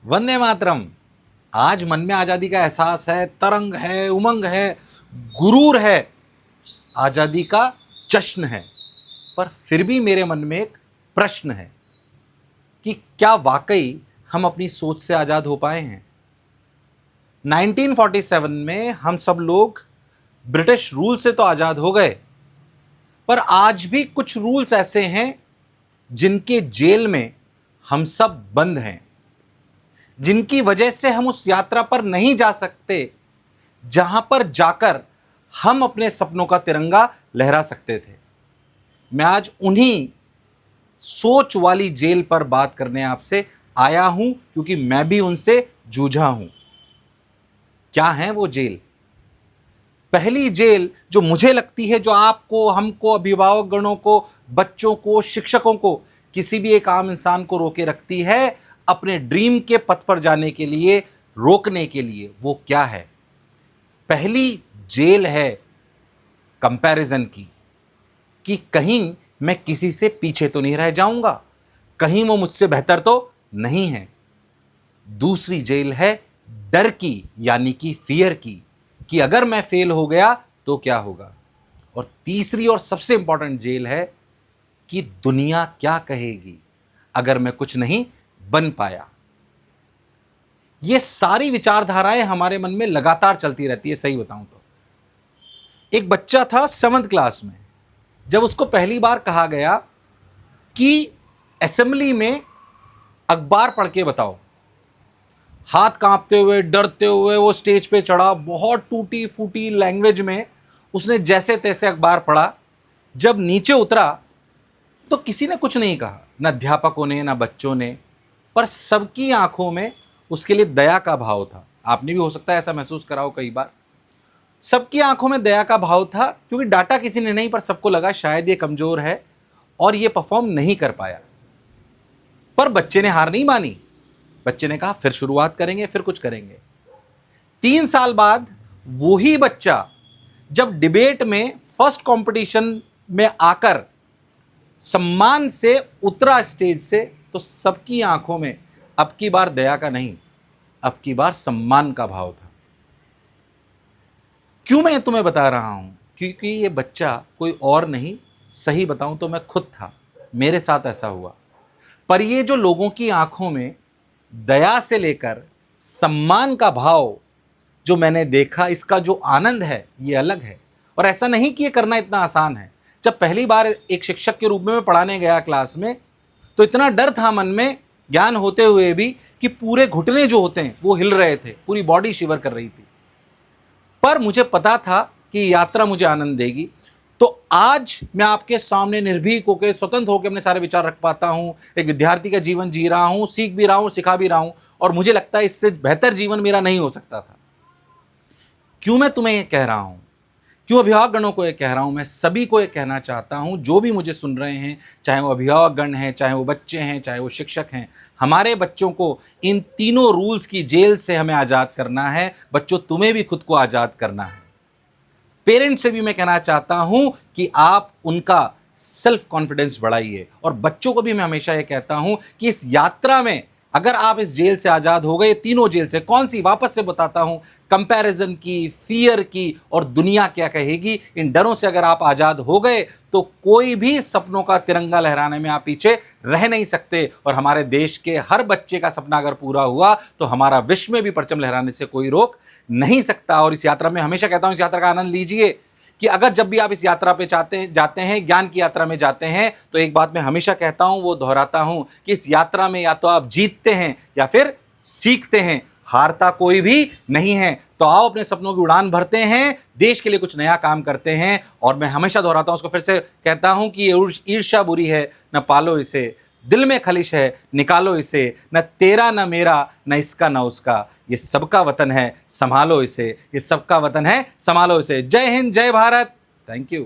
वंदे मातरम। आज मन में आजादी का एहसास है, तरंग है, उमंग है, गुरूर है, आजादी का जश्न है। पर फिर भी मेरे मन में एक प्रश्न है कि क्या वाकई हम अपनी सोच से आजाद हो पाए हैं? 1947 में हम सब लोग ब्रिटिश रूल से तो आजाद हो गए, पर आज भी कुछ रूल्स ऐसे हैं जिनके जेल में हम सब बंद हैं, जिनकी वजह से हम उस यात्रा पर नहीं जा सकते जहां पर जाकर हम अपने सपनों का तिरंगा लहरा सकते थे। मैं आज उन्हीं सोच वाली जेल पर बात करने आपसे आया हूं, क्योंकि मैं भी उनसे जूझा हूं। क्या है वो जेल? पहली जेल जो मुझे लगती है, जो आपको, हमको, अभिभावक गणों को, बच्चों को, शिक्षकों को, किसी भी एक आम इंसान को रोके रखती है अपने ड्रीम के पथ पर जाने के लिए, रोकने के लिए, वो क्या है? पहली जेल है कंपैरिजन की, कि कहीं मैं किसी से पीछे तो नहीं रह जाऊंगा, कहीं वो मुझसे बेहतर तो नहीं है। दूसरी जेल है डर की, यानी कि फियर की, कि अगर मैं फेल हो गया तो क्या होगा। और तीसरी और सबसे इंपॉर्टेंट जेल है कि दुनिया क्या कहेगी अगर मैं कुछ नहीं बन पाया। ये सारी विचारधाराएं हमारे मन में लगातार चलती रहती है। सही बताऊं तो एक बच्चा था 7th क्लास में, जब उसको पहली बार कहा गया कि असेंबली में अखबार पढ़ के बताओ, हाथ कांपते हुए, डरते हुए वो स्टेज पे चढ़ा। बहुत टूटी फूटी लैंग्वेज में उसने जैसे तैसे अखबार पढ़ा। जब नीचे उतरा तो किसी ने कुछ नहीं कहा, ना अध्यापकों ने, ना बच्चों ने, पर सबकी आंखों में उसके लिए दया का भाव था। आपने भी हो सकता है ऐसा महसूस करा हो कई बार। सबकी आंखों में दया का भाव था, क्योंकि डांटा किसी ने नहीं, पर सबको लगा शायद ये कमजोर है और ये परफॉर्म नहीं कर पाया। पर बच्चे ने हार नहीं मानी। बच्चे ने कहा फिर शुरुआत करेंगे, फिर कुछ करेंगे। 3 साल बाद वही बच्चा जब डिबेट में फर्स्ट कंपटीशन में आकर सम्मान से उतरा स्टेज से, तो सबकी आंखों में अब की बार दया का नहीं, अब की बार सम्मान का भाव था। क्यों मैं तुम्हें बता रहा हूं? क्योंकि ये बच्चा कोई और नहीं, सही बताऊं तो मैं खुद था। मेरे साथ ऐसा हुआ। पर ये जो लोगों की आंखों में दया से लेकर सम्मान का भाव जो मैंने देखा, इसका जो आनंद है ये अलग है। और ऐसा नहीं कि ये करना इतना आसान है। जब पहली बार एक शिक्षक के रूप में मैं पढ़ाने गया क्लास में, तो इतना डर था मन में, ज्ञान होते हुए भी, कि पूरे घुटने जो होते हैं वो हिल रहे थे, पूरी बॉडी शिवर कर रही थी। पर मुझे पता था कि यात्रा मुझे आनंद देगी। तो आज मैं आपके सामने निर्भीक होकर, स्वतंत्र होकर अपने सारे विचार रख पाता हूं। एक विद्यार्थी का जीवन जी रहा हूं, सीख भी रहा हूं, सिखा भी रहा हूं, और मुझे लगता है इससे बेहतर जीवन मेरा नहीं हो सकता था। क्यों मैं तुम्हें ये कह रहा हूं, क्यों अभिभावक गणों को ये कह रहा हूं? मैं सभी को ये कहना चाहता हूं, जो भी मुझे सुन रहे हैं, चाहे वो अभिभावक गण हैं, चाहे वो बच्चे हैं, चाहे वो शिक्षक हैं, हमारे बच्चों को इन तीनों रूल्स की जेल से हमें आज़ाद करना है। बच्चों, तुम्हें भी खुद को आज़ाद करना है। पेरेंट्स से भी मैं कहना चाहता हूं कि आप उनका सेल्फ कॉन्फिडेंस बढ़ाइए। और बच्चों को भी मैं हमेशा ये कहता हूं कि इस यात्रा में अगर आप इस जेल से आज़ाद हो गए, तीनों जेल से, कौन सी? वापस से बताता हूं, कंपैरिजन की, फियर की, और दुनिया क्या कहेगी, इन डरों से अगर आप आज़ाद हो गए तो कोई भी सपनों का तिरंगा लहराने में आप पीछे रह नहीं सकते। और हमारे देश के हर बच्चे का सपना अगर पूरा हुआ तो हमारा विश्व में भी परचम लहराने से कोई रोक नहीं सकता। और इस यात्रा में हमेशा कहता हूं, इस यात्रा का आनंद लीजिए, कि अगर जब भी आप इस यात्रा पे जाते हैं, ज्ञान की यात्रा में जाते हैं, तो एक बात मैं हमेशा कहता हूं, वो दोहराता हूं, कि इस यात्रा में या तो आप जीतते हैं या फिर सीखते हैं। हारता कोई भी नहीं है। तो आओ अपने सपनों की उड़ान भरते हैं, देश के लिए कुछ नया काम करते हैं। और मैं हमेशा दोहराता हूं, उसको फिर से कहता हूं कि ये ईर्ष्या बुरी है, न पालो इसे, दिल में खलिश है निकालो इसे, न तेरा न मेरा, न इसका न उसका, ये सबका वतन है संभालो इसे, ये सबका वतन है संभालो इसे। जय हिंद, जय भारत। Thank you.